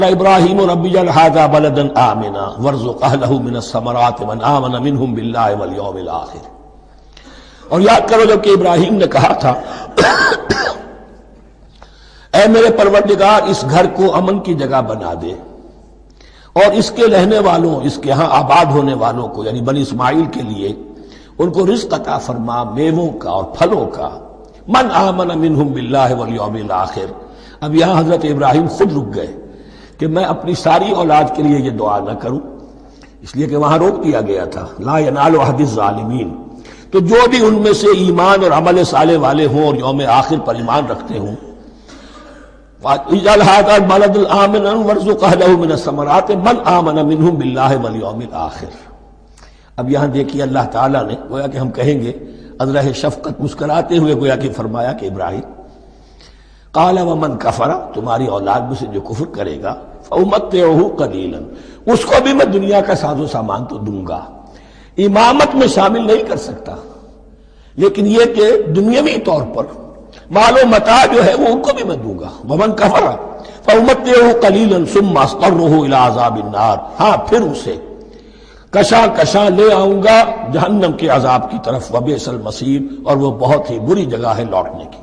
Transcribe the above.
ابراہیم رب اجعل ھذا بلدا آمنا وارزق اہلہ من الثمرات من آمن منہم باللہ والیوم الآخر۔ اور یاد کرو جب کہ ابراہیم نے کہا تھا اے میرے پروردگار اس گھر کو امن کی جگہ بنا دے اور اس کے رہنے والوں، اس کے ہاں آباد ہونے والوں کو یعنی بنی اسماعیل کے لیے ان کو رزق عطا فرما، میووں کا اور پھلوں کا۔ من آمن منہم باللہ والیوم الآخر۔ اب یہاں حضرت ابراہیم خود رک گئے کہ میں اپنی ساری اولاد کے لیے یہ دعا نہ کروں، اس لیے کہ وہاں روک دیا گیا تھا لا ینال عہد الظالمین۔ تو جو بھی ان میں سے ایمان اور عمل صالح والے ہوں اور یوم آخر پر ایمان رکھتے ہوں، اجعل ھذا البلد آمنا وارزق اہلہ من الثمرات من آمن منہم باللہ والیوم الآخر۔ اب یہاں دیکھیے اللہ تعالیٰ نے گویا کہ ہم کہیں گے ازرہ شفقت مسکراتے ہوئے گویا کہ فرمایا کہ ابراہیم قال ومن کفر، تمہاری اولاد میں سے جو کفر کرے گا فأمتعہ قلیلا، اس کو بھی میں دنیا کا ساز و سامان تو دوں گا، امامت میں شامل نہیں کر سکتا، لیکن یہ کہ دنیاوی طور پر مال و متاع جو ہے وہ ان کو بھی میں دوں گا۔ ومن کفر فأمتعہ قلیلا ثم اضطرہ الی عذاب النار، ہاں پھر اسے کشاں کشاں لے آؤں گا جہنم کے عذاب کی طرف، وبئس المصیر، اور وہ بہت ہی بری جگہ ہے لوٹنے کی۔